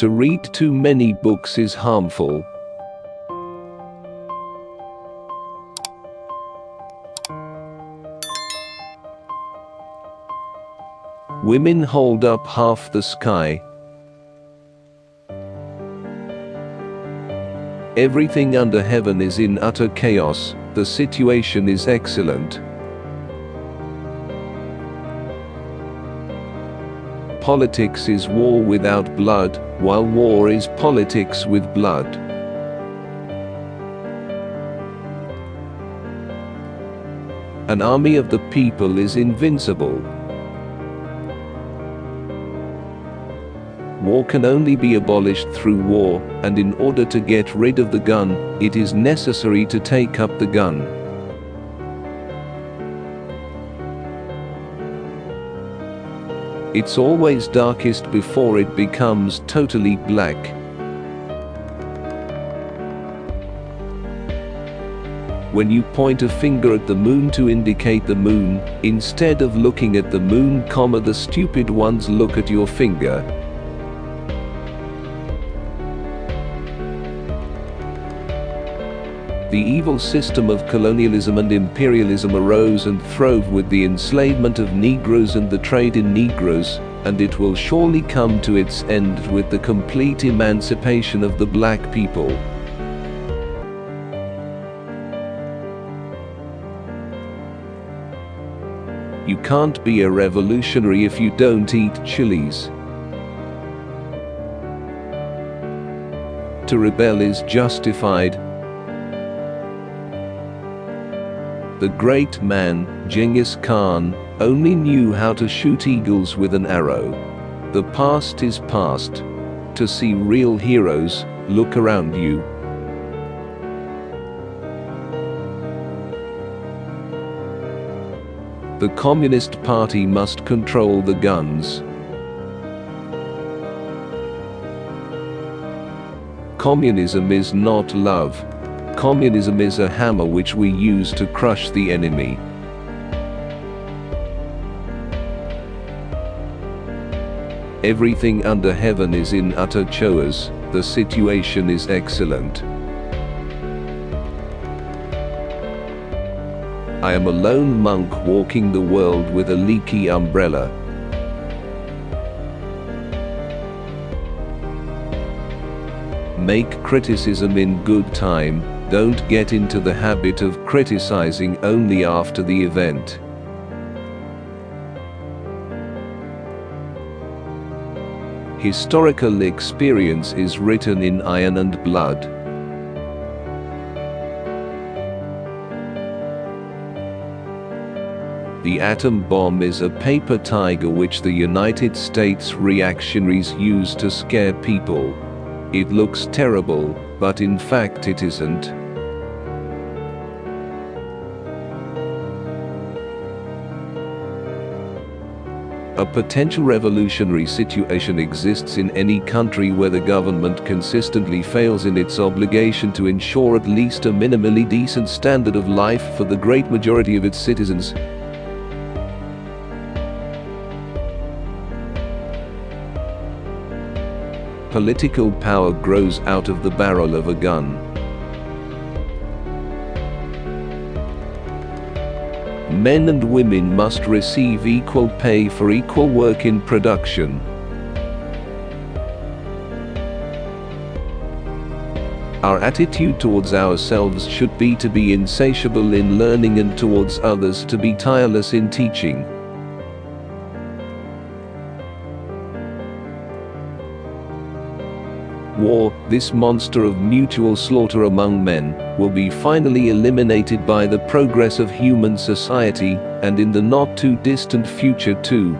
To read too many books is harmful. Women hold up half the sky. Everything under heaven is in utter chaos. The situation is excellent. Politics is war without blood, while war is politics with blood. An army of the people is invincible. War can only be abolished through war, and in order to get rid of the gun, it is necessary to take up the gun. It's always darkest before it becomes totally black. When you point a finger at the moon to indicate the moon, instead of looking at the moon, the stupid ones look at your finger. The evil system of colonialism and imperialism arose and throve with the enslavement of Negroes and the trade in Negroes, and it will surely come to its end with the complete emancipation of the black people. You can't be a revolutionary if you don't eat chilies. To rebel is justified. The great man, Genghis Khan, only knew how to shoot eagles with an arrow. The past is past. To see real heroes, look around you. The Communist Party must control the guns. Communism is not love. Communism is a hammer which we use to crush the enemy. Everything under heaven is in utter chaos. The situation is excellent. I am a lone monk walking the world with a leaky umbrella. Make criticism in good time. Don't get into the habit of criticizing only after the event. Historical experience is written in iron and blood. The atom bomb is a paper tiger which the United States reactionaries use to scare people. It looks terrible, but in fact it isn't. A potential revolutionary situation exists in any country where the government consistently fails in its obligation to ensure at least a minimally decent standard of life for the great majority of its citizens. Political power grows out of the barrel of a gun. Men and women must receive equal pay for equal work in production. Our attitude towards ourselves should be to be insatiable in learning, and towards others to be tireless in teaching. War, this monster of mutual slaughter among men, will be finally eliminated by the progress of human society, and in the not too distant future too.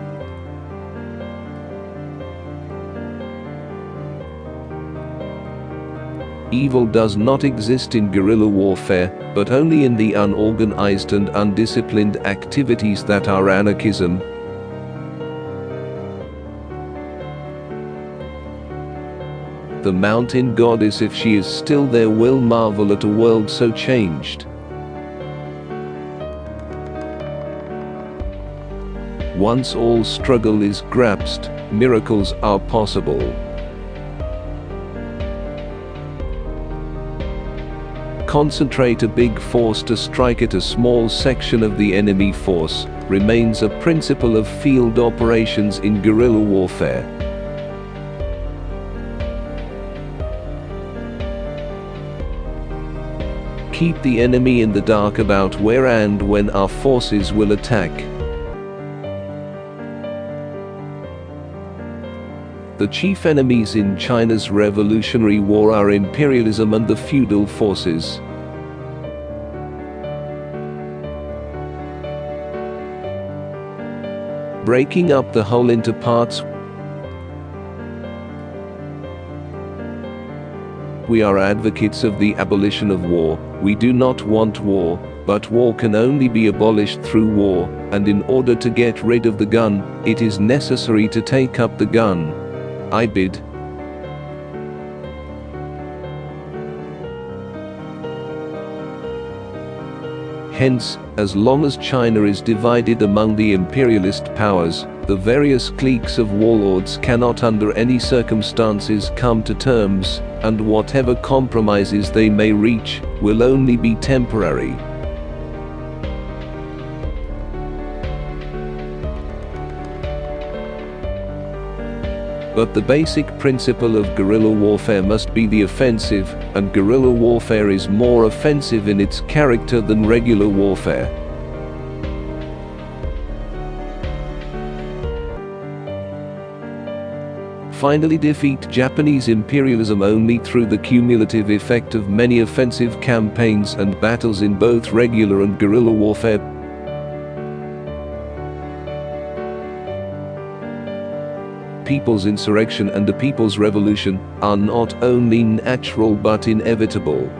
Evil does not exist in guerrilla warfare, but only in the unorganized and undisciplined activities that are anarchism. The mountain goddess, if she is still there, will marvel at a world so changed. Once all struggle is grasped, miracles are possible. concentrate a big force to strike at a small section of the enemy force remains a principle of field operations in guerrilla warfare. Keep the enemy in the dark about where and when our forces will attack. The chief enemies in China's Revolutionary War are imperialism and the feudal forces. Breaking up the whole into parts. We are advocates of the abolition of war. We do not want war, but war can only be abolished through war, and in order to get rid of the gun, it is necessary to take up the gun. I bid. Hence, as long as China is divided among the imperialist powers, the various cliques of warlords cannot under any circumstances come to terms, and whatever compromises they may reach will only be temporary. But the basic principle of guerrilla warfare must be the offensive, and guerrilla warfare is more offensive in its character than regular warfare. Finally, defeat Japanese imperialism only through the cumulative effect of many offensive campaigns and battles in both regular and guerrilla warfare. People's insurrection and the people's revolution are not only natural but inevitable.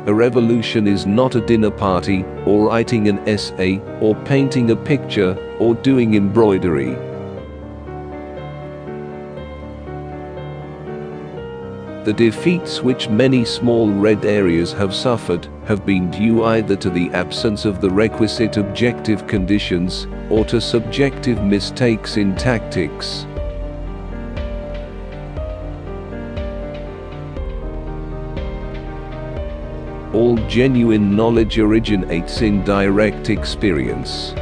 A revolution is not a dinner party, or writing an essay, or painting a picture, or doing embroidery. The defeats which many small red areas have suffered have been due either to the absence of the requisite objective conditions, or to subjective mistakes in tactics. All genuine knowledge originates in direct experience.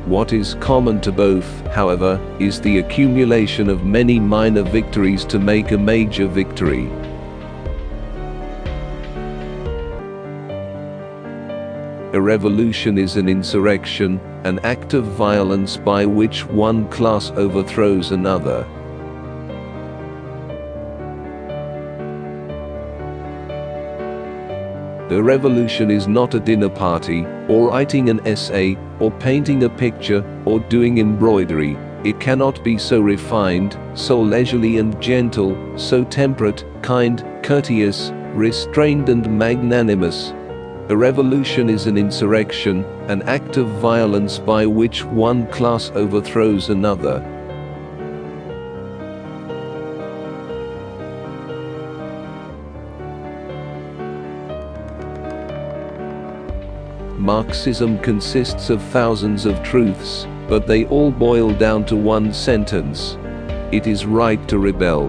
What is common to both, however, is the accumulation of many minor victories to make a major victory. A revolution is an insurrection, an act of violence by which one class overthrows another. A revolution is not a dinner party, or writing an essay, or painting a picture, or doing embroidery. It cannot be so refined, so leisurely and gentle, so temperate, kind, courteous, restrained and magnanimous. A revolution is an insurrection, an act of violence by which one class overthrows another. Marxism consists of thousands of truths, but they all boil down to one sentence: it is right to rebel.